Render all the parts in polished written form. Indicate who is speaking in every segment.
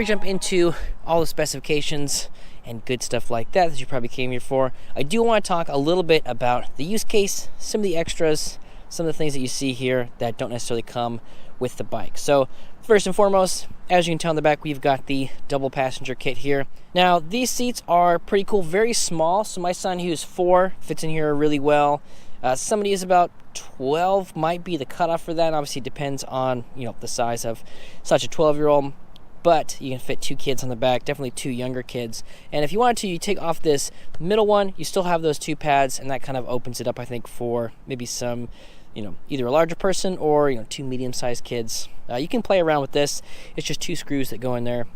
Speaker 1: We jump into all the specifications and good stuff like that you probably came here for. I do want to talk a little bit about the use case, some of the extras, some of the things that you see here that don't necessarily come with the bike. So first and foremost, as you can tell in the back, we've got the double passenger kit here. Now these seats are pretty cool, very small. So my son, who's 4, fits in here really well. Somebody is about 12 might be the cutoff for that. Obviously it depends on, the size of such a 12-year-old. But you can fit 2 kids on the back, definitely 2 younger kids. And if you wanted to, you take off this middle one, you still have those 2 pads, and that kind of opens it up, I think, for maybe some, either a larger person or, 2 medium-sized kids. You can play around with this. It's just 2 screws that go in there.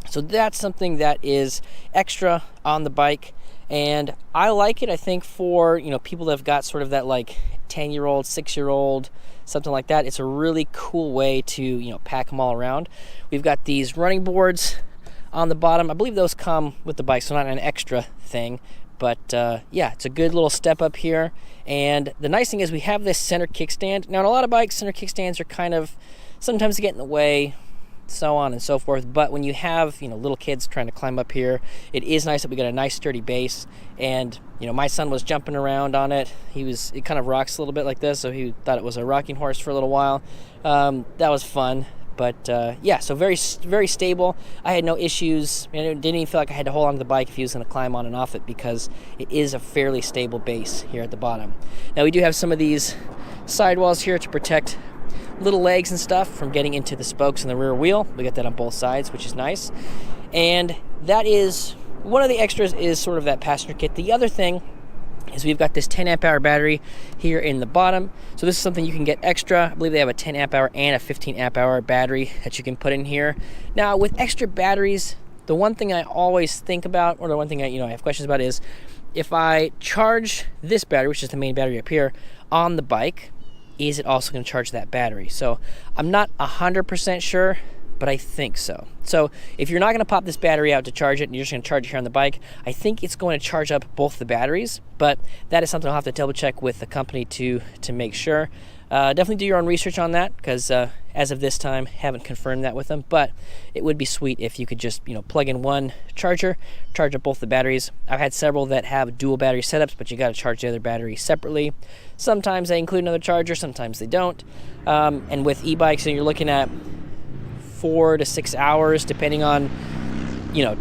Speaker 1: So that's something that is extra on the bike. And I like it, I think, for, people that have got sort of that, 10-year-old, 6-year-old, something like that. It's a really cool way to, pack them all around. We've got these running boards on the bottom. I believe those come with the bike, so not an extra thing. But, yeah, it's a good little step up here. And the nice thing is we have this center kickstand. Now, in a lot of bikes, center kickstands are kind of, sometimes they get in the way, so on and so forth. But when you have little kids trying to climb up here, it is nice that we got a nice sturdy base. And my son was jumping around on it. It kind of rocks a little bit like this, so he thought it was a rocking horse for a little while. That was fun. But yeah, so very, very stable. I had no issues. I didn't even feel like I had to hold on to the bike if he was going to climb on and off it, because it is a fairly stable base here at the bottom. Now we do have some of these sidewalls here to protect little legs and stuff from getting into the spokes in the rear wheel. We got that on both sides, which is nice. And that is one of the extras, is sort of that passenger kit. The other thing is we've got this 10 amp hour battery here in the bottom. So this is something you can get extra. I believe they have a 10 amp hour and a 15 amp hour battery that you can put in here. Now with extra batteries, the one thing I always think about, or the one thing I have questions about, is if I charge this battery, which is the main battery up here, on the bike, is it also going to charge that battery? So I'm not 100% sure, but I think so. So if you're not going to pop this battery out to charge it and you're just going to charge it here on the bike, I think it's going to charge up both the batteries, but that is something I'll have to double check with the company to make sure. Definitely do your own research on that, because as of this time, haven't confirmed that with them, but it would be sweet if you could just plug in one charger, charge up both the batteries. I've had several that have dual battery setups, but you got to charge the other battery separately. Sometimes they include another charger, sometimes they don't. And with e-bikes, you're looking at 4 to 6 hours, depending on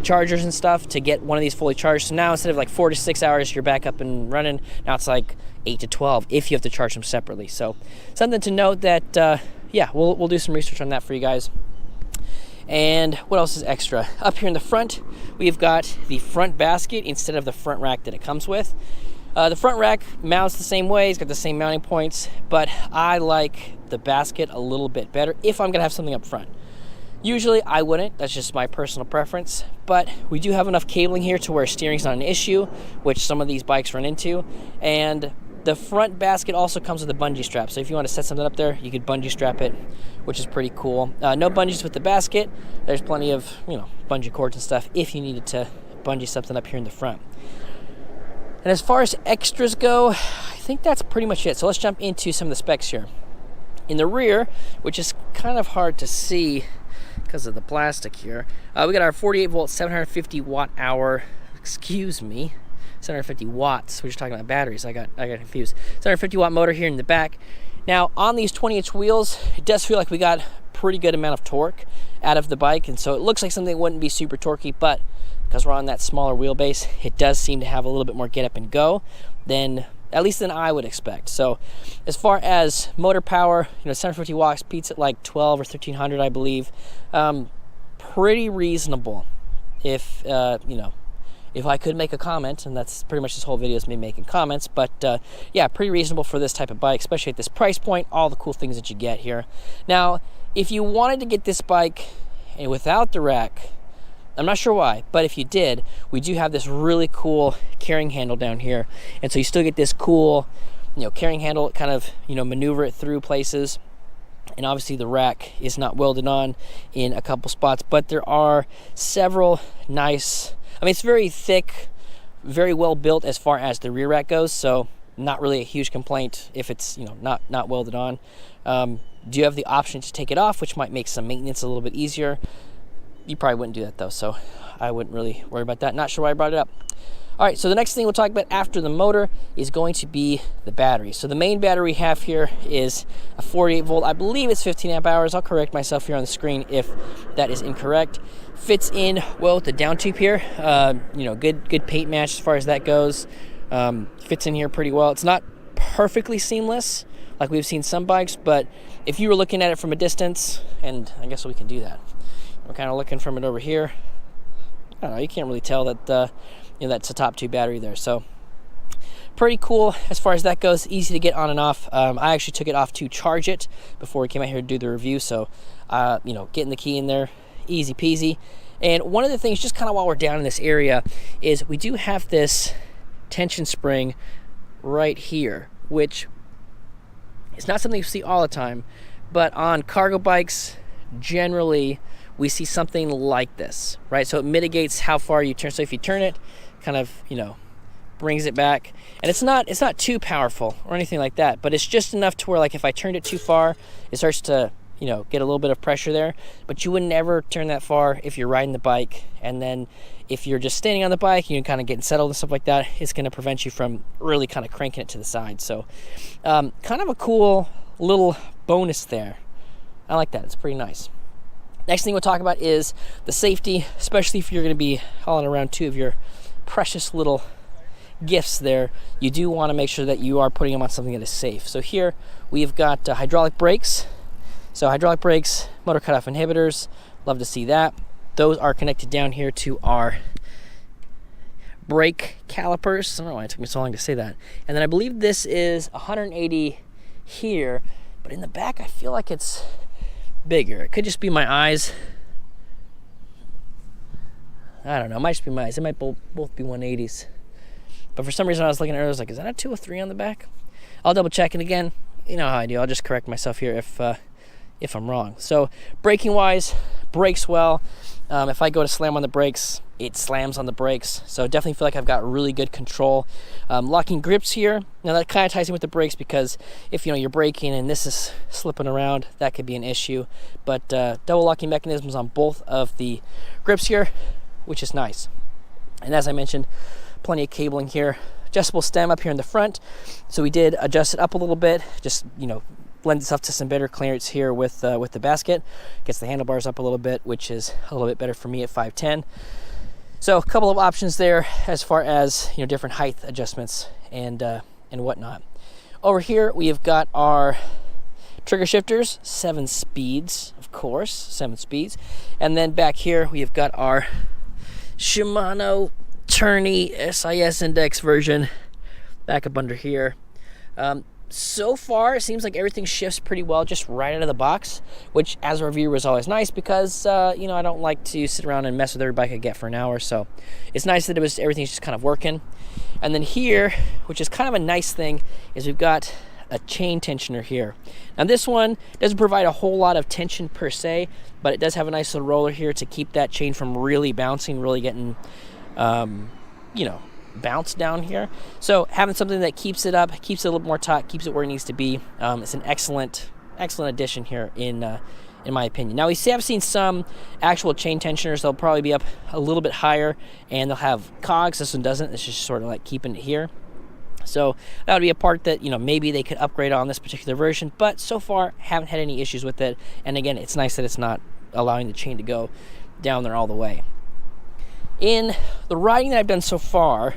Speaker 1: chargers and stuff, to get one of these fully charged. So now instead of 4 to 6 hours, you're back up and running. Now it's 8 to 12 if you have to charge them separately. So something to note that, yeah, we'll do some research on that for you guys. And what else is extra? Up here in the front, we've got the front basket instead of the front rack that it comes with. The front rack mounts the same way. It's got the same mounting points, but I like the basket a little bit better if I'm going to have something up front. Usually I wouldn't, that's just my personal preference, but we do have enough cabling here to where steering's not an issue, which some of these bikes run into. And the front basket also comes with a bungee strap, so if you want to set something up there, you could bungee strap it, which is pretty cool. No bungees with the basket. There's plenty of, bungee cords and stuff if you needed to bungee something up here in the front. And as far as extras go, I think that's pretty much it. So let's jump into some of the specs here. In the rear, which is kind of hard to see because of the plastic here, we got our 48 volt 750 watt hour, 750 watts. We're just talking about batteries. I got confused. 750 watt motor here in the back. Now on these 20-inch wheels, it does feel like we got pretty good amount of torque out of the bike, and so it looks like something that wouldn't be super torquey, but because we're on that smaller wheelbase, it does seem to have a little bit more get up and go than, at least than I would expect. So as far as motor power, 750 watts peaks at 12 or 1300, I believe. Pretty reasonable if if I could make a comment, and that's pretty much this whole video is me making comments, but yeah, pretty reasonable for this type of bike, especially at this price point, all the cool things that you get here. Now, if you wanted to get this bike without the rack, I'm not sure why, but if you did, we do have this really cool carrying handle down here, and so you still get this cool, carrying handle, kind of, maneuver it through places. And obviously the rack is not welded on in a couple spots, but there are several nice, it's very thick, very well built as far as the rear rack goes, so not really a huge complaint if it's, not welded on. Do you have the option to take it off, which might make some maintenance a little bit easier? You probably wouldn't do that though, so I wouldn't really worry about that. Not sure why I brought it up. All right, so the next thing we'll talk about after the motor is going to be the battery. So the main battery we have here is a 48 volt. I believe it's 15 amp hours. I'll correct myself here on the screen if that is incorrect. Fits in well with the down tube here. You know, good paint match as far as that goes. Fits in here pretty well. It's not perfectly seamless like we've seen some bikes, but if you were looking at it from a distance, and I guess we can do that. We're kind of looking from it over here. I don't know, you can't really tell that you know, that's a top tube battery there. So pretty cool as far as that goes. Easy to get on and off. I actually took it off to charge it before we came out here to do the review. So you know, getting the key in there, easy peasy. And one of the things, just kind of while we're down in this area, is we do have this tension spring right here, which is not something you see all the time, but on cargo bikes generally we see something like this, right? So it mitigates how far you turn. So if you turn it, kind of, you know, brings it back. And it's not too powerful or anything like that, but it's just enough to where, like, if I turned it too far, it starts to, you know, get a little bit of pressure there. But you would never turn that far if you're riding the bike. And then if you're just standing on the bike and you're kind of getting settled and stuff like that, it's going to prevent you from really kind of cranking it to the side. So kind of a cool little bonus there. I like that. It's pretty nice. Next thing we'll talk about is the safety, especially if you're going to be hauling around two of your precious little gifts there. You do want to make sure that you are putting them on something that is safe. So here we've got hydraulic brakes. So hydraulic brakes, motor cutoff inhibitors, love to see that. Those are connected down here to our brake calipers. I don't know why it took me so long to say that. And then I believe this is 180 here, but in the back I feel like it's bigger. It could just be my eyes. I don't know. It might just be my eyes. It might both be 180s. But for some reason I was looking at it, I was like, is that a 203 on the back? I'll double check it again. You know how I do. I'll just correct myself here if I'm wrong. So braking wise, brakes well. If I go to slam on the brakes, it slams on the brakes. So definitely feel like I've got really good control. Locking grips here. Now that kind of ties in with the brakes, because if, you know, you're braking and this is slipping around, that could be an issue. But double locking mechanisms on both of the grips here, which is nice. And as I mentioned, plenty of cabling here. Adjustable stem up here in the front. So we did adjust it up a little bit, just, you know, lends itself to some better clearance here with the basket. Gets the handlebars up a little bit, which is a little bit better for me at 5'10". So a couple of options there as far as, you know, different height adjustments and whatnot. Over here we have got our trigger shifters, 7 speeds, of course, 7 speeds. And then back here we have got our Shimano Tourney SIS Index version back up under here. So far, it seems like everything shifts pretty well just right out of the box, which as a reviewer is always nice, because you know, I don't like to sit around and mess with every bike I get for an hour. So it's nice that everything's just kind of working. And then here, which is kind of a nice thing, is we've got a chain tensioner here. Now this one doesn't provide a whole lot of tension per se, but it does have a nice little roller here to keep that chain from really bouncing, really getting you know, bounce down here. So having something that keeps it up, keeps it a little more taut, keeps it where it needs to be, it's an excellent addition here in my opinion. Now we have seen some actual chain tensioners. They'll probably be up a little bit higher and they'll have cogs. This one doesn't. It's just sort of like keeping it here. So that would be a part that, you know, maybe they could upgrade on this particular version, but so far haven't had any issues with it. And again, it's nice that it's not allowing the chain to go down there all the way. In the riding that I've done so far,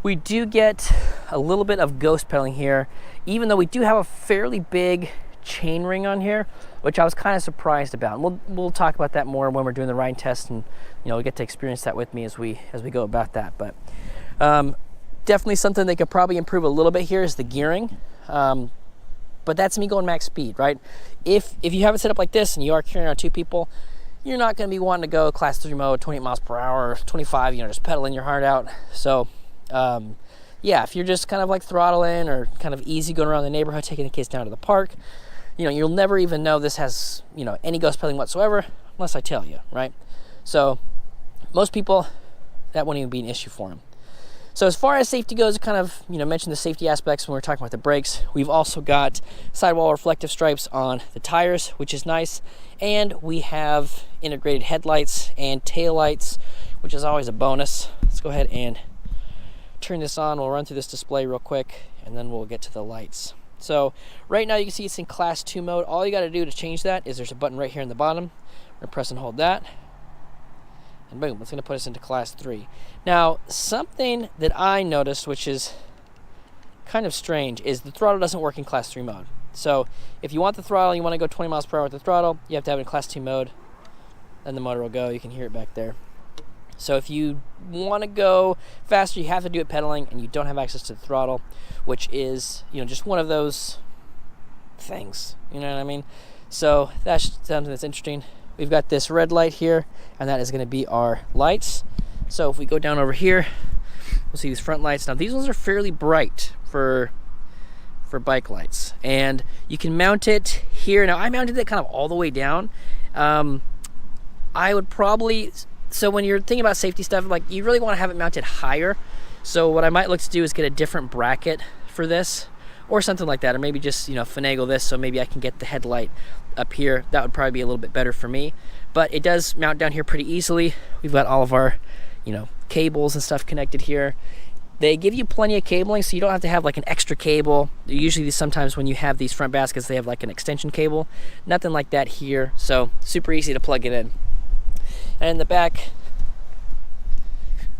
Speaker 1: we do get a little bit of ghost pedaling here, even though we do have a fairly big chain ring on here, which I was kind of surprised about. And we'll talk about that more when we're doing the riding test, and you know, get to experience that with me as we go about that. But definitely something they could probably improve a little bit here is the gearing. But that's me going max speed, right? If you have it set up like this and you are carrying around 2 people, you're not going to be wanting to go class 3 mode, 28 miles per hour, or 25, you know, just pedaling your heart out. So yeah, if you're just kind of like throttling or kind of easy going around the neighborhood, taking the kids down to the park, you know, you'll never even know this has, you know, any ghost pedaling whatsoever unless I tell you, right? So most people, that won't even be an issue for them. So as far as safety goes, I kind of, mentioned the safety aspects when we were talking about the brakes. We've also got sidewall reflective stripes on the tires, which is nice. And we have integrated headlights and taillights, which is always a bonus. Let's go ahead and turn this on. We'll run through this display real quick, and then we'll get to the lights. So right now you can see it's in Class 2 mode. All you got to do to change that is there's a button right here in the bottom. We're going to press and hold that. And boom, it's going to put us into Class 3. Now, something that I noticed, which is kind of strange, is the throttle doesn't work in Class 3 mode. So if you want the throttle, you want to go 20 miles per hour with the throttle, you have to have it in Class 2 mode. Then the motor will go. You can hear it back there. So if you want to go faster, you have to do it pedaling, and you don't have access to the throttle, which is, just one of those things. You know what I mean? So that's something that's interesting. We've got this red light here, and that is going to be our lights. So if we go down over here, we'll see these front lights. Now these ones are fairly bright for bike lights, and you can mount it here. Now I mounted it kind of all the way down. I would probably, so when you're thinking about safety stuff, like, you really want to have it mounted higher. So what I might look to do is get a different bracket for this, or something like that, or maybe just finagle this so maybe I can get the headlight up here. That would probably be a little bit better for me, but it does mount down here pretty easily. We've got all of our cables and stuff connected here. They give you plenty of cabling, so you don't have to have like an extra cable. Usually sometimes when you have these front baskets, they have like an extension cable. Nothing like that here, so super easy to plug it in. And in the back,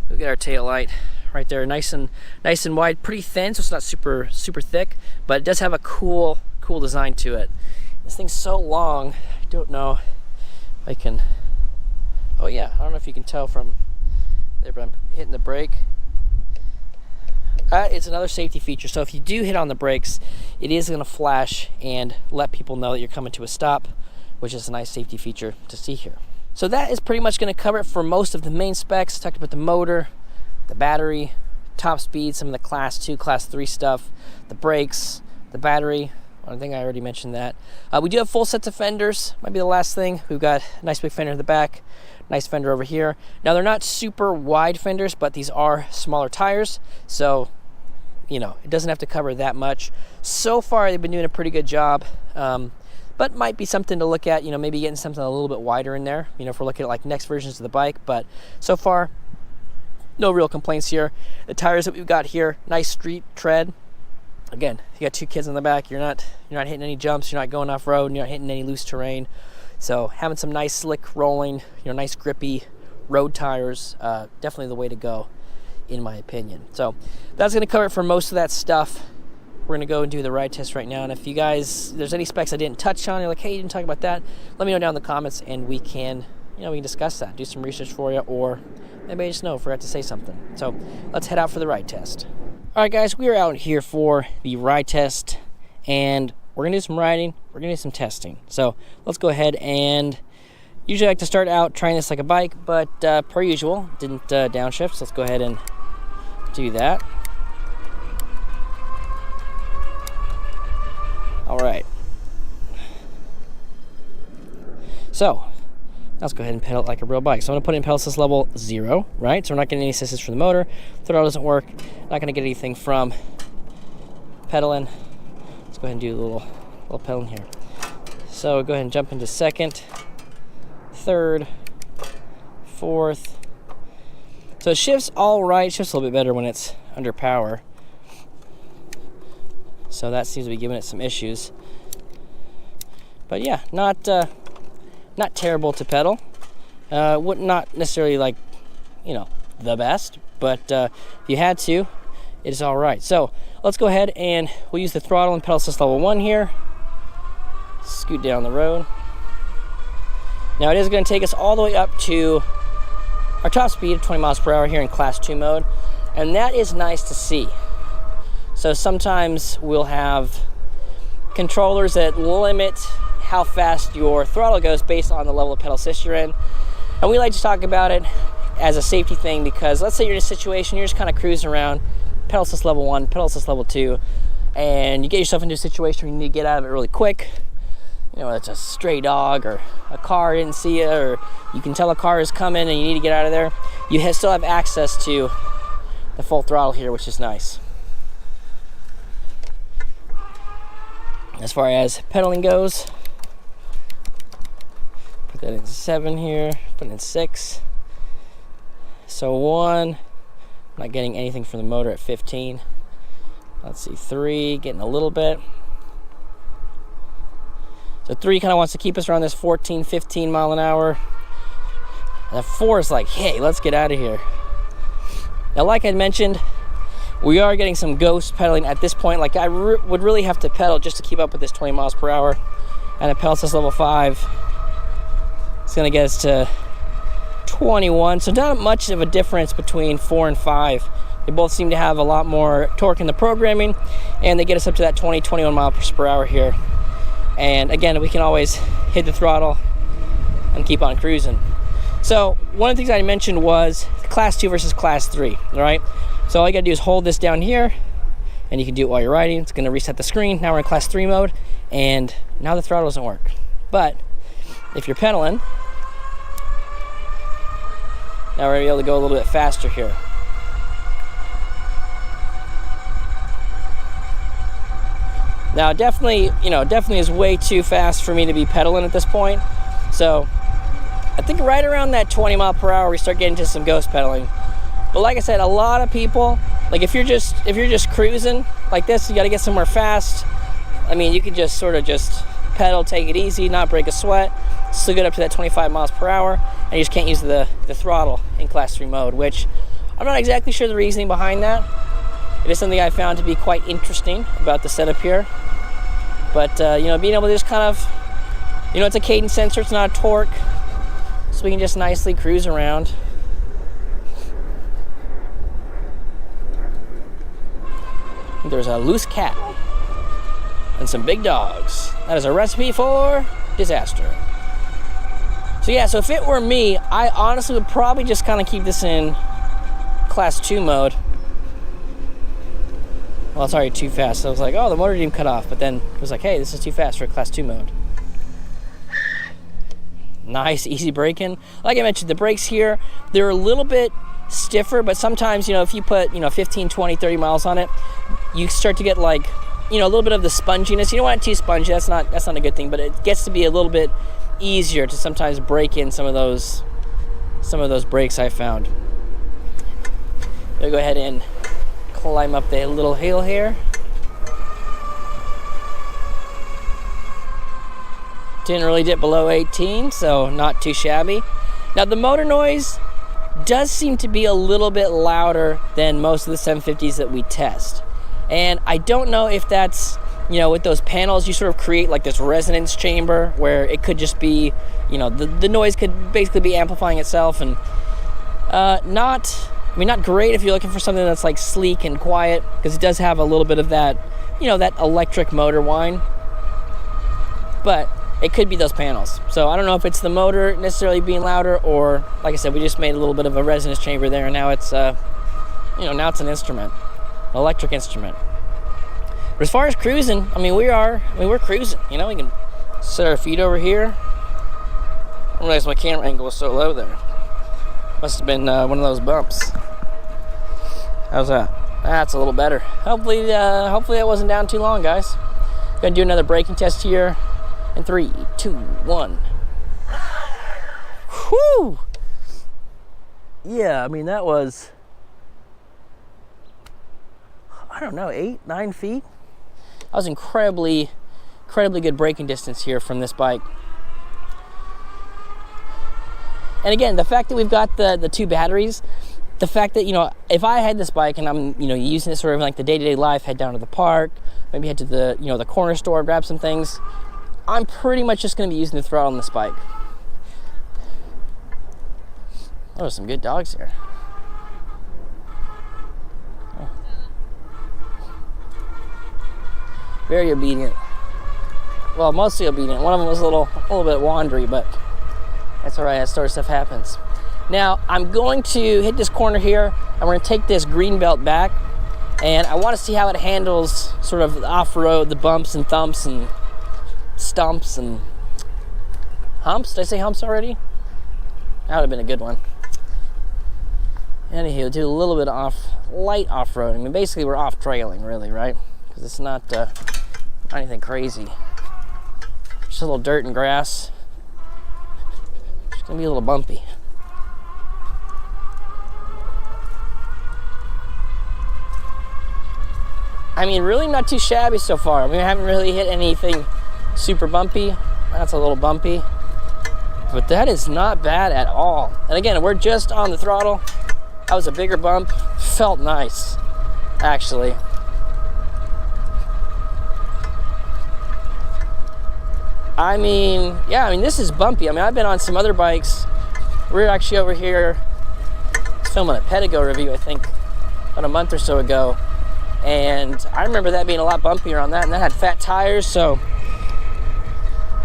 Speaker 1: we've got our tail light right there, nice and wide, pretty thin, so it's not super thick, but it does have a cool design to it. This thing's so long, I don't know if I can, oh yeah, I don't know if you can tell from there, but I'm hitting the brake. It's another safety feature, so if you do hit on the brakes, it is going to flash and let people know that you're coming to a stop, which is a nice safety feature to see here. So that is pretty much going to cover it for most of the main specs. Talked about the motor, the battery, top speed, some of the Class 2, Class 3 stuff, the brakes, the battery. I think I already mentioned that. We do have full sets of fenders. Might be the last thing. We've got a nice big fender in the back, nice fender over here. Now they're not super wide fenders, but these are smaller tires, so it doesn't have to cover that much. So far they've been doing a pretty good job, but might be something to look at, maybe getting something a little bit wider in there, if we're looking at like next versions of the bike. But so far, no real complaints here. The tires that we've got here, nice street tread. Again, if you got 2 kids in the back, you're not hitting any jumps, you're not going off road, and you're not hitting any loose terrain. So having some nice slick rolling, nice grippy road tires, definitely the way to go, in my opinion. So that's going to cover it for most of that stuff. We're going to go and do the ride test right now. And if you guys, there's any specs I didn't touch on, you're like, hey, you didn't talk about that, let me know down in the comments, and we can discuss that, do some research for you, or maybe I just forgot to say something. So let's head out for the ride test. All right, guys, we are out here for the ride test, and we're going to do some riding, we're going to do some testing. So let's go ahead, and usually I like to start out trying this like a bike, but per usual, didn't downshift, so let's go ahead and do that. All right. So let's go ahead and pedal it like a real bike. So I'm going to put in pedal assist level 0, right? So we're not getting any assistance from the motor. Throttle doesn't work. Not going to get anything from pedaling. Let's go ahead and do a little pedaling here. So go ahead and jump into second, third, fourth. So it shifts all right. It shifts a little bit better when it's under power. So that seems to be giving it some issues. But yeah, not terrible to pedal. Not necessarily like, the best, but if you had to, it is all right. So let's go ahead and we'll use the throttle and pedal assist level 1 here. Scoot down the road. Now it is going to take us all the way up to our top speed of 20 miles per hour here in Class 2 mode, and that is nice to see. So sometimes we'll have controllers that limit how fast your throttle goes based on the level of pedal assist you're in. And we like to talk about it as a safety thing, because let's say you're in a situation, you're just kind of cruising around, pedal assist level 1, pedal assist level 2, and you get yourself into a situation where you need to get out of it really quick. Whether it's a stray dog or a car didn't see you, or you can tell a car is coming and you need to get out of there. You still have access to the full throttle here, which is nice. As far as pedaling goes, put that in 7 here, put it in 6. So 1, I'm not getting anything from the motor at 15. Let's see, 3, getting a little bit. So 3 kind of wants to keep us around this 14, 15 mile an hour. And 4 is like, hey, let's get out of here. Now, like I mentioned, we are getting some ghost pedaling at this point. Like, I would really have to pedal just to keep up with this 20 miles per hour. And it pedals us level 5. It's going to get us to 21. So not much of a difference between 4 and 5. They both seem to have a lot more torque in the programming, and they get us up to that 20, 21 miles per hour here. And again, we can always hit the throttle and keep on cruising. So one of the things I mentioned was class 2 versus class 3, all right? So all you gotta do is hold this down here, and you can do it while you're riding. It's gonna reset the screen. Now we're in class 3 mode, and now the throttle doesn't work. But if you're pedaling, now we're gonna be able to go a little bit faster here. Now, definitely is way too fast for me to be pedaling at this point. So I think right around that 20 mile per hour, we start getting to some ghost pedaling. But like I said, a lot of people, like if you're just cruising like this, you got to get somewhere fast. I mean, you can just sort of just pedal, take it easy, not break a sweat, still get up to that 25 miles per hour, and you just can't use the throttle in class 3 mode, which I'm not exactly sure the reasoning behind that. It is something I found to be quite interesting about the setup here. But, being able to just kind of, it's a cadence sensor, it's not a torque, so we can just nicely cruise around. There's a loose cat and some big dogs. That is a recipe for disaster. So yeah, so if it were me, I honestly would probably just kind of keep this in class 2 mode. Well, it's already too fast. So I was like, oh, the motor didn't cut off. But then it was like, hey, this is too fast for class 2 mode. Nice, easy braking. Like I mentioned, the brakes here, they're a little bit stiffer, but sometimes, if you put, 15, 20, 30 miles on it, you start to get like, a little bit of the sponginess. You don't want it too spongy. That's not a good thing, but it gets to be a little bit easier to sometimes break in some of those brakes I found. I'll go ahead and climb up the little hill here. Didn't really dip below 18, so not too shabby. Now the motor noise does seem to be a little bit louder than most of the 750s that we test. And I don't know if that's, with those panels, you sort of create like this resonance chamber where it could just be, the noise could basically be amplifying itself, and not great if you're looking for something that's like sleek and quiet, because it does have a little bit of that, that electric motor whine. But it could be those panels. So I don't know if it's the motor necessarily being louder, or like I said, we just made a little bit of a resonance chamber there, and now it's, now it's an instrument, an electric instrument. But as far as cruising, we're cruising. We can set our feet over here. I didn't realize my camera angle was so low there. Must have been one of those bumps. How's that? That's a little better. Hopefully that wasn't down too long, guys. Gonna do another braking test here in 3, 2, 1. Whew! Yeah, that was, I don't know, 8, 9 feet. That was incredibly good braking distance here from this bike. And again, the fact that we've got the 2 batteries, the fact that, if I had this bike and I'm, using it sort of like the day-to-day life, head down to the park, maybe head to the, the corner store, grab some things, I'm pretty much just going to be using the throttle on this bike. Oh, there's some good dogs here. Oh. Very obedient. Well, mostly obedient. One of them was a little bit wandery, but that's all right. That sort of stuff happens. Now, I'm going to hit this corner here. I'm going to take this green belt back, and I want to see how it handles sort of off-road, the bumps and thumps and stumps and humps. Did I say humps already? That would have been a good one. Anywho, do a little bit of light off-road. I mean, basically we're off-trailing, really, right? Because it's not anything crazy. Just a little dirt and grass. It's gonna be a little bumpy. I mean, really not too shabby so far. I mean, I haven't really hit anything super bumpy. That's a little bumpy. But that is not bad at all. And again, we're just on the throttle. That was a bigger bump. Felt nice, actually. I mean, yeah, I mean, this is bumpy. I mean, I've been on some other bikes. We're actually over here filming a Pedigo review, I think, about a month or so ago. And I remember that being a lot bumpier on that, and that had fat tires, so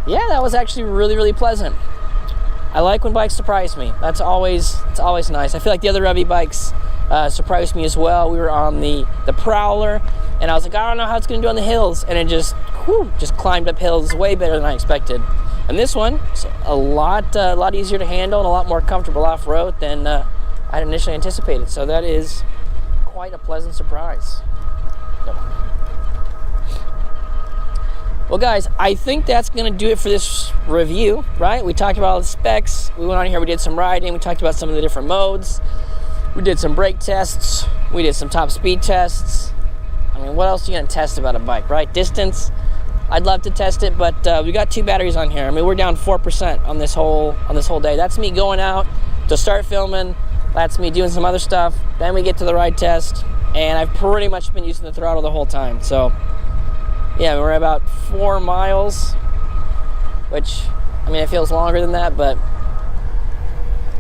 Speaker 1: yeah, that was actually really, really pleasant. I like when bikes surprise me. It's always nice. I feel like the other Revy bikes surprised me as well. We were on the Prowler, and I was like, I don't know how it's gonna do on the hills, and it just climbed up hills way better than I expected. And this one, it's a lot easier to handle and a lot more comfortable off-road than I'd initially anticipated. So that is quite a pleasant surprise. Well, guys, I think that's going to do it for this review, right? We talked about all the specs. We went on here, we did some riding. We talked about some of the different modes. We did some brake tests. We did some top speed tests. I mean, what else are you going to test about a bike, right? Distance. I'd love to test it, but we got 2 batteries on here. I mean, we're down 4% on this whole day. That's me going out to start filming. That's me doing some other stuff. Then we get to the ride test, and I've pretty much been using the throttle the whole time. So yeah, we're about 4 miles, which, I mean, it feels longer than that, but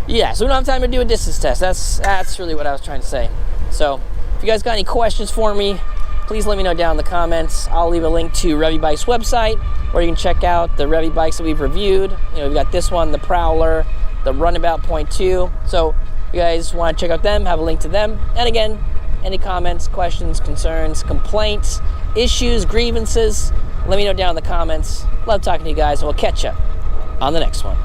Speaker 1: yeah, so we don't have time to do a distance test. That's really what I was trying to say. So if you guys got any questions for me, please let me know down in the comments. I'll leave a link to Revy Bike's website, where you can check out the Revy bikes that we've reviewed. You know, we've got this one, the Prowler, the Runabout Point 2. So if you guys want to check out them, have a link to them. And again, any comments, questions, concerns, complaints, issues, grievances, let me know down in the comments. Love talking to you guys, and we'll catch you on the next one.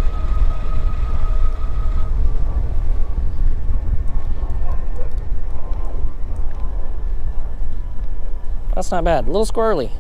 Speaker 1: That's not bad. A little squirrely.